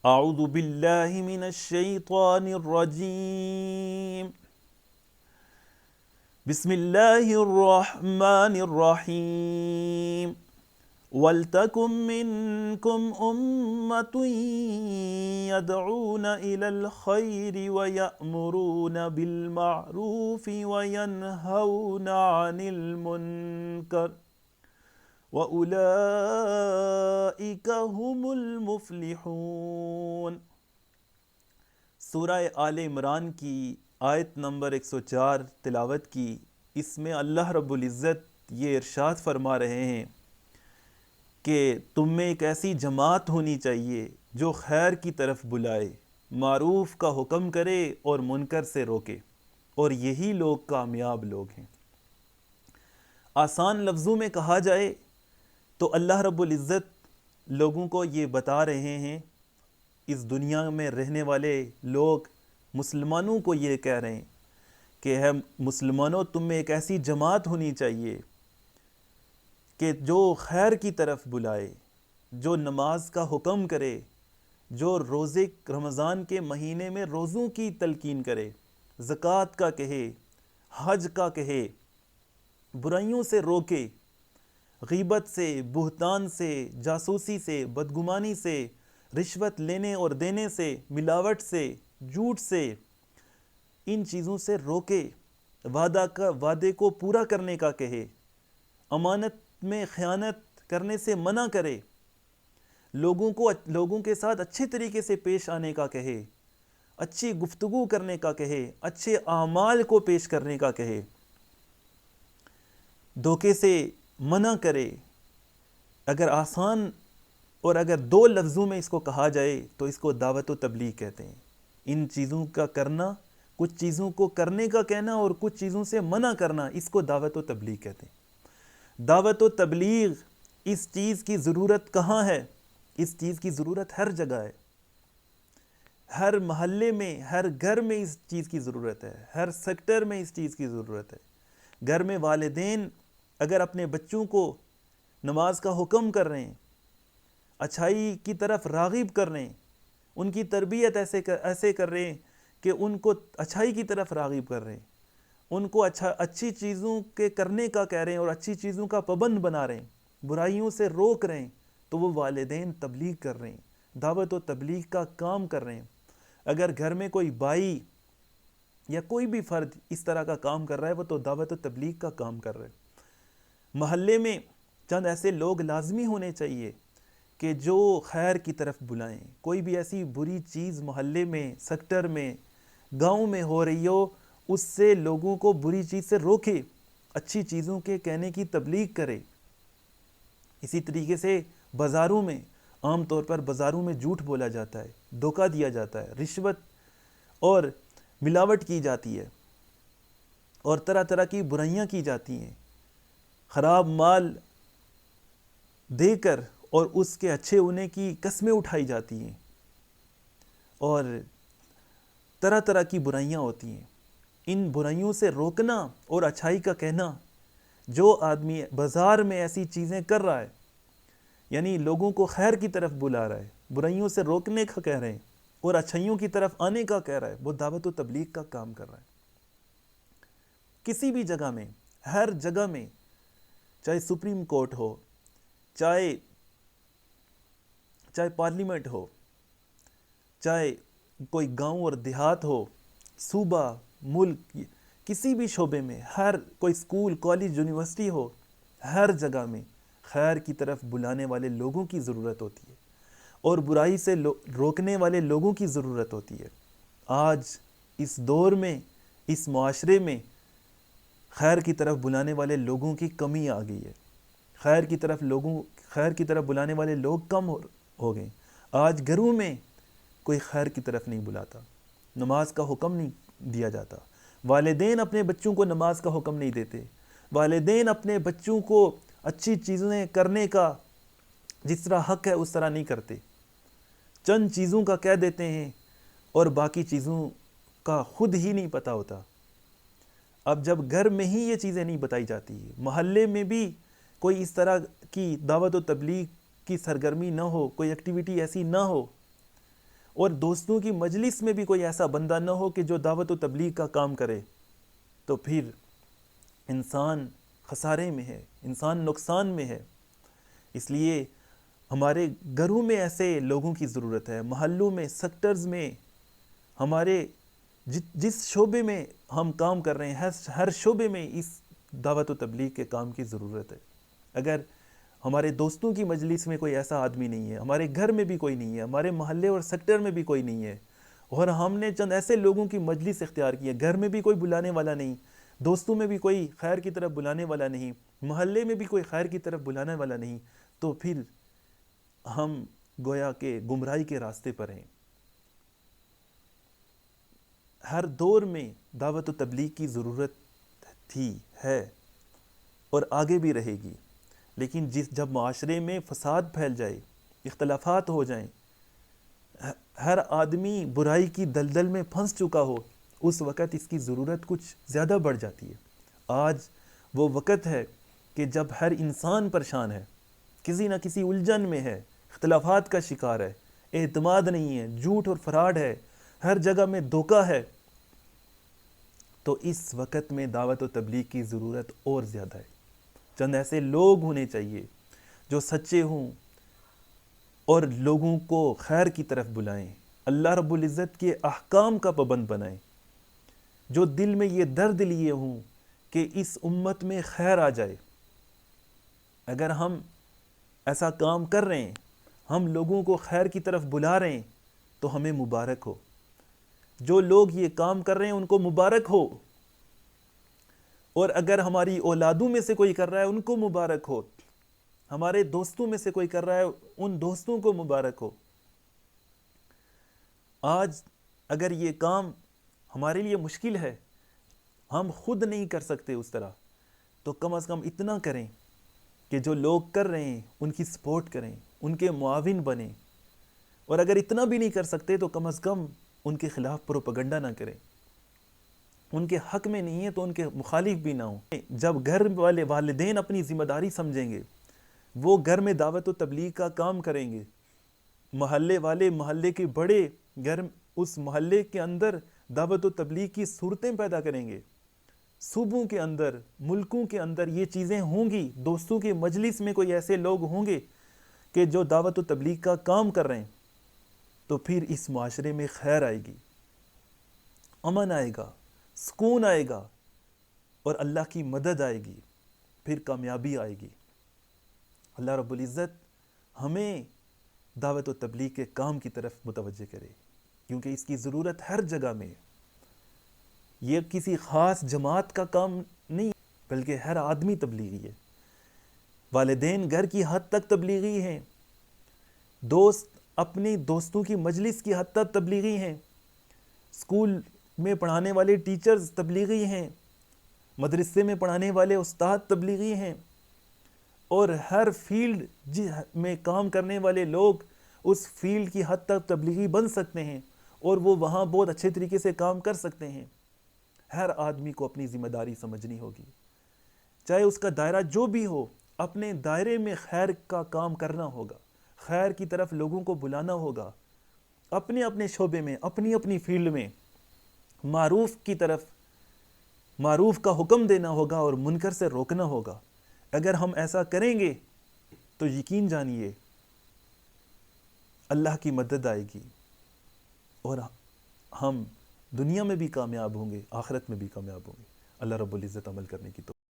اعوذ باللہ من الشیطان الرجیم بسم اللہ الرحمن الرحیم وَلْتَكُن مِّنكُمْ أُمَّةٌ يَدْعُونَ إِلَى الْخَيْرِ وَيَأْمُرُونَ بِالْمَعْرُوفِ وَيَنْهَوْنَ عَنِ الْمُنكَرِ وَأُولَئِكَ هُمُ الْمُفْلِحُونَ۔ سورہ آل عمران کی آیت نمبر 104 تلاوت کی۔ اس میں اللہ رب العزت یہ ارشاد فرما رہے ہیں کہ تم میں ایک ایسی جماعت ہونی چاہیے جو خیر کی طرف بلائے، معروف کا حکم کرے اور منکر سے روکے، اور یہی لوگ کامیاب لوگ ہیں۔ آسان لفظوں میں کہا جائے تو اللہ رب العزت لوگوں کو یہ بتا رہے ہیں، اس دنیا میں رہنے والے لوگ مسلمانوں کو یہ کہہ رہے ہیں کہ ہے مسلمانوں، تم میں ایک ایسی جماعت ہونی چاہیے کہ جو خیر کی طرف بلائے، جو نماز کا حکم کرے، جو روزے رمضان کے مہینے میں روزوں کی تلقین کرے، زکوٰۃ کا کہے، حج کا کہے، برائیوں سے روکے، غیبت سے، بہتان سے، جاسوسی سے، بدگمانی سے، رشوت لینے اور دینے سے، ملاوٹ سے، جھوٹ سے، ان چیزوں سے روکے، وعدے کو پورا کرنے کا کہے، امانت میں خیانت کرنے سے منع کرے، لوگوں کے ساتھ اچھے طریقے سے پیش آنے کا کہے، اچھی گفتگو کرنے کا کہے، اچھے اعمال کو پیش کرنے کا کہے، دھوکے سے منع کرے۔ اگر آسان اور اگر دو لفظوں میں اس کو کہا جائے تو اس کو دعوت و تبلیغ کہتے ہیں۔ ان چیزوں کا کرنا، کچھ چیزوں کو کرنے کا کہنا اور کچھ چیزوں سے منع کرنا، اس کو دعوت و تبلیغ کہتے ہیں۔ دعوت و تبلیغ، اس چیز کی ضرورت کہاں ہے؟ اس چیز کی ضرورت ہر جگہ ہے، ہر محلے میں، ہر گھر میں اس چیز کی ضرورت ہے، ہر سیکٹر میں اس چیز کی ضرورت ہے۔ گھر میں والدین اگر اپنے بچوں کو نماز کا حکم کر رہے ہیں، اچھائی کی طرف راغب کر رہے ہیں، ان کی تربیت ایسے کر رہے ہیں کہ ان کو اچھائی کی طرف راغب کر رہے ہیں، ان کو اچھی چیزوں کے کرنے کا کہہ رہے ہیں اور اچھی چیزوں کا پابند بنا رہے ہیں، برائیوں سے روک رہے ہیں، تو وہ والدین تبلیغ کر رہے ہیں، دعوت و تبلیغ کا کام کر رہے ہیں۔ اگر گھر میں کوئی بھائی یا کوئی بھی فرد اس طرح کا کام کر رہا ہے، وہ تو دعوت و تبلیغ کا کام کر رہا ہے۔ محلے میں چند ایسے لوگ لازمی ہونے چاہیے کہ جو خیر کی طرف بلائیں۔ کوئی بھی ایسی بری چیز محلے میں، سیکٹر میں، گاؤں میں ہو رہی ہو، اس سے لوگوں کو بری چیز سے روکے، اچھی چیزوں کے کہنے کی تبلیغ کرے۔ اسی طریقے سے بازاروں میں، عام طور پر بازاروں میں جھوٹ بولا جاتا ہے، دھوکہ دیا جاتا ہے، رشوت اور ملاوٹ کی جاتی ہے، اور طرح طرح کی برائیاں کی جاتی ہیں، خراب مال دے کر اور اس کے اچھے ہونے کی قسمیں اٹھائی جاتی ہیں، اور طرح طرح کی برائیاں ہوتی ہیں۔ ان برائیوں سے روکنا اور اچھائی کا کہنا، جو آدمی بازار میں ایسی چیزیں کر رہا ہے، یعنی لوگوں کو خیر کی طرف بلا رہا ہے، برائیوں سے روکنے کا کہہ رہے ہیں اور اچھائیوں کی طرف آنے کا کہہ رہا ہے، وہ دعوت و تبلیغ کا کام کر رہا ہے۔ کسی بھی جگہ میں، ہر جگہ میں، چاہے سپریم کورٹ ہو، چاہے پارلیمنٹ ہو، چاہے کوئی گاؤں اور دیہات ہو، صوبہ، ملک، کسی بھی شعبے میں، ہر کوئی اسکول، کالج، یونیورسٹی ہو، ہر جگہ میں خیر کی طرف بلانے والے لوگوں کی ضرورت ہوتی ہے، اور برائی سے روکنے والے لوگوں کی ضرورت ہوتی ہے۔ آج اس دور میں، اس معاشرے میں خیر کی طرف بلانے والے لوگوں کی کمی آ گئی ہے۔ خیر کی طرف بلانے والے لوگ کم ہو گئے۔ آج گھروں میں کوئی خیر کی طرف نہیں بلاتا، نماز کا حکم نہیں دیا جاتا، والدین اپنے بچوں کو نماز کا حکم نہیں دیتے، والدین اپنے بچوں کو اچھی چیزیں کرنے کا جس طرح حق ہے اس طرح نہیں کرتے، چند چیزوں کا کہہ دیتے ہیں اور باقی چیزوں کا خود ہی نہیں پتہ ہوتا۔ اب جب گھر میں ہی یہ چیزیں نہیں بتائی جاتی، محلے میں بھی کوئی اس طرح کی دعوت و تبلیغ کی سرگرمی نہ ہو، کوئی ایکٹیویٹی ایسی نہ ہو، اور دوستوں کی مجلس میں بھی کوئی ایسا بندہ نہ ہو کہ جو دعوت و تبلیغ کا کام کرے، تو پھر انسان خسارے میں ہے، انسان نقصان میں ہے۔ اس لیے ہمارے گھروں میں ایسے لوگوں کی ضرورت ہے، محلوں میں، سیکٹرز میں، ہمارے جس شعبے میں ہم کام کر رہے ہیں ہر شعبے میں اس دعوت و تبلیغ کے کام کی ضرورت ہے۔ اگر ہمارے دوستوں کی مجلس میں کوئی ایسا آدمی نہیں ہے، ہمارے گھر میں بھی کوئی نہیں ہے، ہمارے محلے اور سیکٹر میں بھی کوئی نہیں ہے، اور ہم نے چند ایسے لوگوں کی مجلس اختیار کی ہے، گھر میں بھی کوئی بلانے والا نہیں، دوستوں میں بھی کوئی خیر کی طرف بلانے والا نہیں، محلے میں بھی کوئی خیر کی طرف بلانے والا نہیں، تو پھر ہم گویا کہ گمراہی کے راستے پر ہیں۔ ہر دور میں دعوت و تبلیغ کی ضرورت تھی، ہے، اور آگے بھی رہے گی، لیکن جب معاشرے میں فساد پھیل جائے، اختلافات ہو جائیں، ہر آدمی برائی کی دلدل میں پھنس چکا ہو، اس وقت اس کی ضرورت کچھ زیادہ بڑھ جاتی ہے۔ آج وہ وقت ہے کہ جب ہر انسان پریشان ہے، کسی نہ کسی الجھن میں ہے، اختلافات کا شکار ہے، اعتماد نہیں ہے، جھوٹ اور فراڈ ہے، ہر جگہ میں دھوکہ ہے، تو اس وقت میں دعوت و تبلیغ کی ضرورت اور زیادہ ہے۔ چند ایسے لوگ ہونے چاہیے جو سچے ہوں اور لوگوں کو خیر کی طرف بلائیں، اللہ رب العزت کے احکام کا پابند بنائیں، جو دل میں یہ درد لیے ہوں کہ اس امت میں خیر آ جائے۔ اگر ہم ایسا کام کر رہے ہیں، ہم لوگوں کو خیر کی طرف بلا رہے ہیں، تو ہمیں مبارک ہو۔ جو لوگ یہ کام کر رہے ہیں ان کو مبارک ہو، اور اگر ہماری اولادوں میں سے کوئی کر رہا ہے ان کو مبارک ہو، ہمارے دوستوں میں سے کوئی کر رہا ہے ان دوستوں کو مبارک ہو۔ آج اگر یہ کام ہمارے لیے مشکل ہے، ہم خود نہیں کر سکتے اس طرح، تو کم از کم اتنا کریں کہ جو لوگ کر رہے ہیں ان کی سپورٹ کریں، ان کے معاون بنیں، اور اگر اتنا بھی نہیں کر سکتے تو کم از کم ان کے خلاف پروپیگنڈا نہ کریں، ان کے حق میں نہیں ہے تو ان کے مخالف بھی نہ ہوں۔ جب گھر والے والدین اپنی ذمہ داری سمجھیں گے، وہ گھر میں دعوت و تبلیغ کا کام کریں گے، محلے والے، محلے کے بڑے گھر اس محلے کے اندر دعوت و تبلیغ کی صورتیں پیدا کریں گے، صوبوں کے اندر، ملکوں کے اندر یہ چیزیں ہوں گی، دوستوں کے مجلس میں کوئی ایسے لوگ ہوں گے کہ جو دعوت و تبلیغ کا کام کر رہے ہیں، تو پھر اس معاشرے میں خیر آئے گی، امن آئے گا، سکون آئے گا، اور اللہ کی مدد آئے گی، پھر کامیابی آئے گی۔ اللہ رب العزت ہمیں دعوت و تبلیغ کے کام کی طرف متوجہ کرے، کیونکہ اس کی ضرورت ہر جگہ میں ہے۔ یہ کسی خاص جماعت کا کام نہیں، بلکہ ہر آدمی تبلیغی ہے۔ والدین گھر کی حد تک تبلیغی ہیں، دوست اپنی دوستوں کی مجلس کی حد تک تبلیغی ہیں، اسکول میں پڑھانے والے ٹیچرز تبلیغی ہیں، مدرسے میں پڑھانے والے استاد تبلیغی ہیں، اور ہر فیلڈ میں کام کرنے والے لوگ اس فیلڈ کی حد تک تبلیغی بن سکتے ہیں، اور وہ وہاں بہت اچھے طریقے سے کام کر سکتے ہیں۔ ہر آدمی کو اپنی ذمہ داری سمجھنی ہوگی، چاہے اس کا دائرہ جو بھی ہو، اپنے دائرے میں خیر کا کام کرنا ہوگا، خیر کی طرف لوگوں کو بلانا ہوگا، اپنے اپنے شعبے میں، اپنی اپنی فیلڈ میں معروف کی طرف، معروف کا حکم دینا ہوگا اور منکر سے روکنا ہوگا۔ اگر ہم ایسا کریں گے تو یقین جانیے اللہ کی مدد آئے گی، اور ہم دنیا میں بھی کامیاب ہوں گے، آخرت میں بھی کامیاب ہوں گے۔ اللہ رب العزت عمل کرنے کی توفیق